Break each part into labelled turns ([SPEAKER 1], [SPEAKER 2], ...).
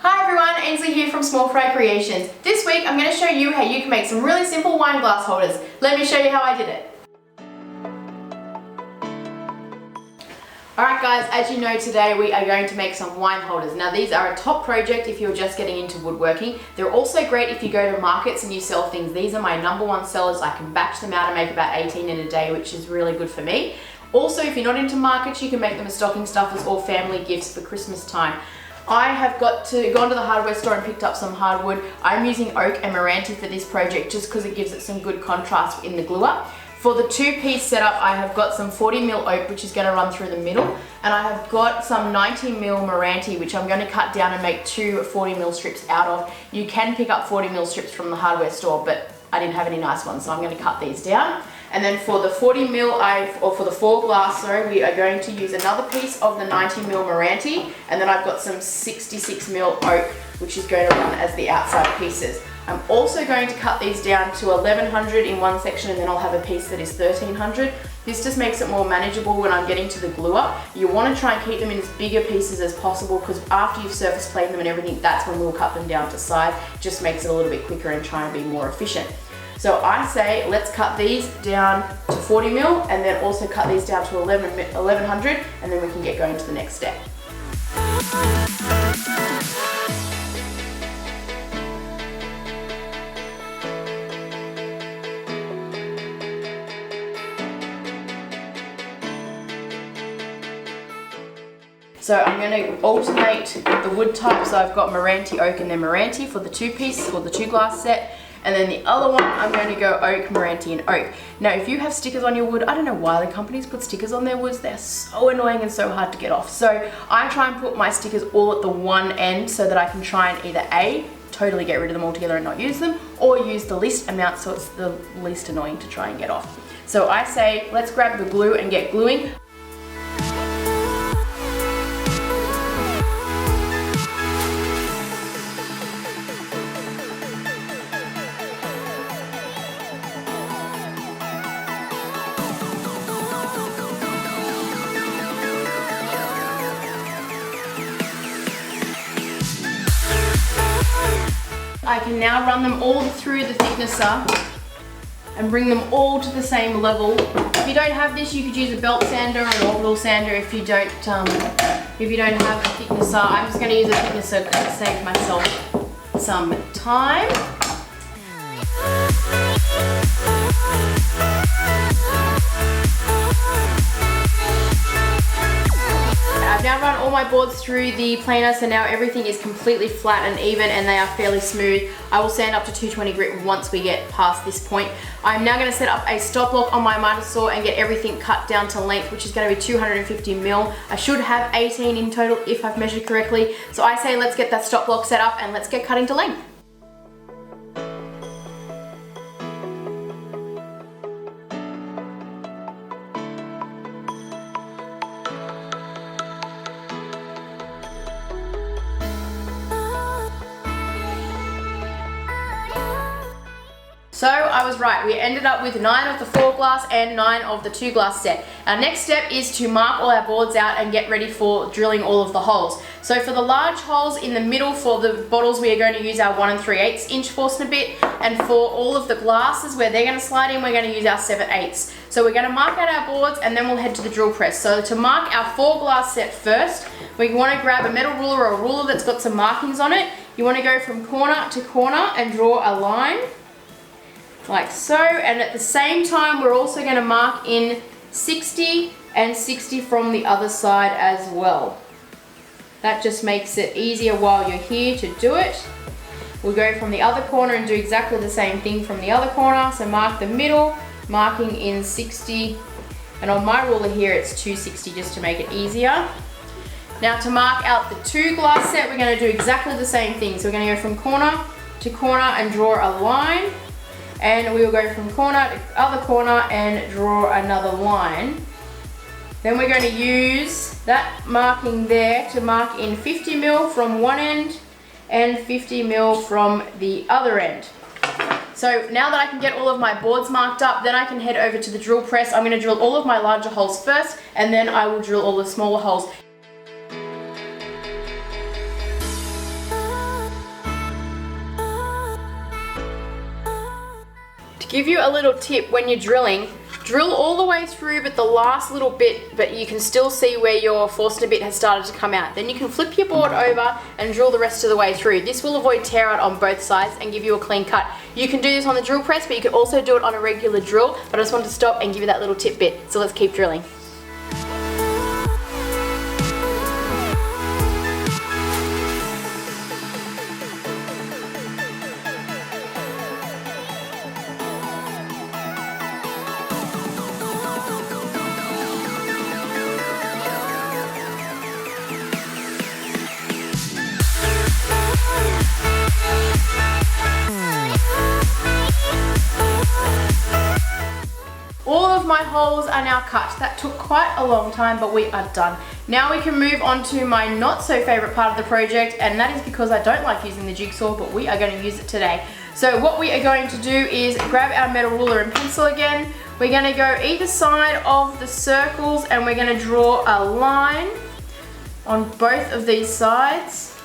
[SPEAKER 1] Hi everyone, Ainsley here from Small Fry Creations. This week I'm going to show you how you can make some really simple wine glass holders. Let me show you how I did it. Alright guys, as you know today we are going to make some wine holders. Now these are a top project if you're just getting into woodworking. They're also great if you go to markets and you sell things. These are my #1 sellers. I can batch them out and make about 18 in a day, which is really good for me. Also, if you're not into markets, you can make them as stocking stuffers or family gifts for Christmas time. I have gone to the hardware store and picked up some hardwood. I'm using oak and Meranti for this project just because it gives it some good contrast in the glue up. For the two-piece setup, I have got some 40mm oak, which is going to run through the middle, and I have got some 90mm Meranti, which I'm going to cut down and make two 40mm strips out of. You can pick up 40mm strips from the hardware store, but I didn't have any nice ones, so I'm going to cut these down. And then for the 40mm, or for the 4 glass, we are going to use another piece of the 90mm Meranti, and then I've got some 66mm oak, which is going to run as the outside pieces. I'm also going to cut these down to 1100 in one section, and then I'll have a piece that is 1300. This just makes it more manageable when I'm getting to the glue up. You want to try and keep them in as bigger pieces as possible, because after you've surface planed them and everything, that's when we'll cut them down to size. Just makes it a little bit quicker and try and be more efficient. So I say let's cut these down to 40mm and then also cut these down to 1100, and then we can get going to the next step. So I'm going to alternate the wood type. So I've got Meranti oak and then Meranti for the 2-piece or the 2-glass set. And then the other one, I'm going to go oak, Meranti and oak. Now if you have stickers on your wood, I don't know why the companies put stickers on their woods. They're so annoying and so hard to get off. So I try and put my stickers all at the one end so that I can try and either A, totally get rid of them altogether and not use them, or use the least amount so it's the least annoying to try and get off. So I say let's grab the glue and get gluing. I can now run them all through the thicknesser and bring them all to the same level. If you don't have this, you could use a belt sander or an orbital sander if you don't have a thicknesser. I'm just going to use a thicknesser to save myself some time. I've now run all my boards through the planer, so now everything is completely flat and even and they are fairly smooth. I will sand up to 220 grit once we get past this point. I'm now going to set up a stop block on my miter saw and get everything cut down to length, which is going to be 250mm. I should have 18 in total if I've measured correctly. So I say let's get that stop block set up and let's get cutting to length. So I was right, we ended up with 9 of the 4 glass and 9 of the 2 glass set. Our next step is to mark all our boards out and get ready for drilling all of the holes. So for the large holes in the middle for the bottles, we are going to use our 1 3/8 inch Forstner bit, and for all of the glasses where they're going to slide in, we're going to use our 7/8. So we're going to mark out our boards and then we'll head to the drill press. So to mark our 4 glass set first, we want to grab a metal ruler or a ruler that's got some markings on it. You want to go from corner to corner and draw a line. Like so, and at the same time we're also going to mark in 60 and 60 from the other side as well. That just makes it easier while you're here to do it. We'll go from the other corner and do exactly the same thing from the other corner. So mark the middle, marking in 60, and on my ruler here it's 260 just to make it easier. Now to mark out the 2 glass set, we're going to do exactly the same thing. So we're going to go from corner to corner and draw a line. And we will go from corner to other corner and draw another line. Then we're going to use that marking there to mark in 50mm from one end and 50mm from the other end. So now that I can get all of my boards marked up, then I can head over to the drill press. I'm going to drill all of my larger holes first, and then I will drill all the smaller holes. give you a little tip when you're drilling, drill all the way through but the last little bit, but you can still see where your Forstner bit has started to come out. Then you can flip your board over and drill the rest of the way through. This will avoid tear out on both sides and give you a clean cut. You can do this on the drill press, but you can also do it on a regular drill, but I just wanted to stop and give you that little tip bit. So let's keep drilling. All of my holes are now cut. That took quite a long time, but we are done. Now we can move on to my not so favorite part of the project, and that is because I don't like using the jigsaw, but we are going to use it today. So what we are going to do is grab our metal ruler and pencil again. We're going to go either side of the circles and we're going to draw a line on both of these sides.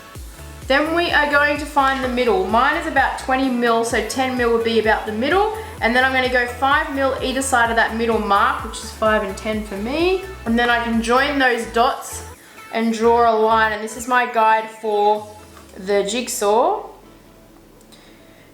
[SPEAKER 1] Then we are going to find the middle. Mine is about 20 mil, so 10 mil would be about the middle. And then I'm going to go 5 mil either side of that middle mark, which is 5 and 10 for me. And then I can join those dots and draw a line. And this is my guide for the jigsaw.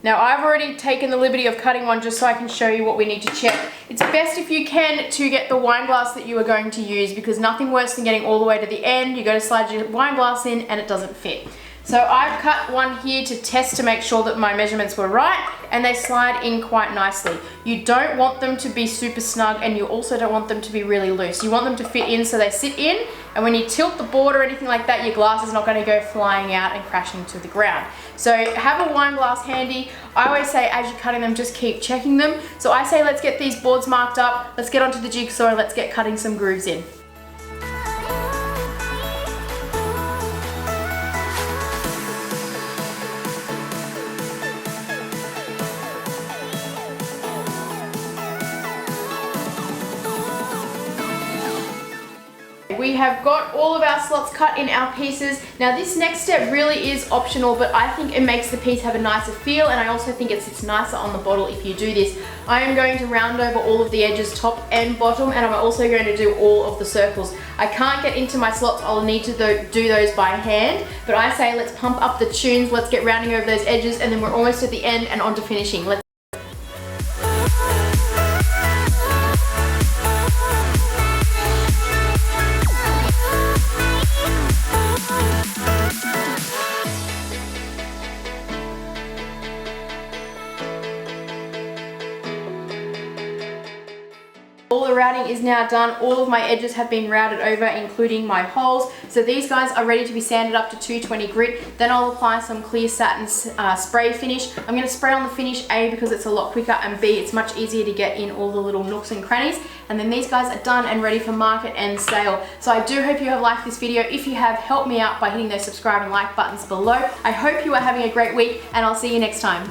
[SPEAKER 1] Now I've already taken the liberty of cutting one just so I can show you what we need to check. It's best if you can to get the wine glass that you are going to use, because nothing worse than getting all the way to the end. You go to slide your wine glass in and it doesn't fit. So I've cut one here to test to make sure that my measurements were right, and they slide in quite nicely. You don't want them to be super snug, and you also don't want them to be really loose. You want them to fit in so they sit in, and when you tilt the board or anything like that, your glass is not going to go flying out and crashing to the ground. So have a wine glass handy. I always say as you're cutting them, just keep checking them. So I say let's get these boards marked up, let's get onto the jigsaw and let's get cutting some grooves in. We have got all of our slots cut in our pieces. Now this next step really is optional, but I think it makes the piece have a nicer feel, and I also think it sits nicer on the bottle if you do this. I am going to round over all of the edges, top and bottom, and I'm also going to do all of the circles. I can't get into my slots, I'll need to do those by hand, but I say let's pump up the tunes, let's get rounding over those edges, and then we're almost at the end and on to finishing. All the rounding is now done. All of my edges have been rounded over, including my holes. So these guys are ready to be sanded up to 220 grit. Then I'll apply some clear satin spray finish. I'm going to spray on the finish, A, because it's a lot quicker, and B, it's much easier to get in all the little nooks and crannies. And then these guys are done and ready for market and sale. So I do hope you have liked this video. If you have, help me out by hitting those subscribe and like buttons below. I hope you are having a great week, and I'll see you next time.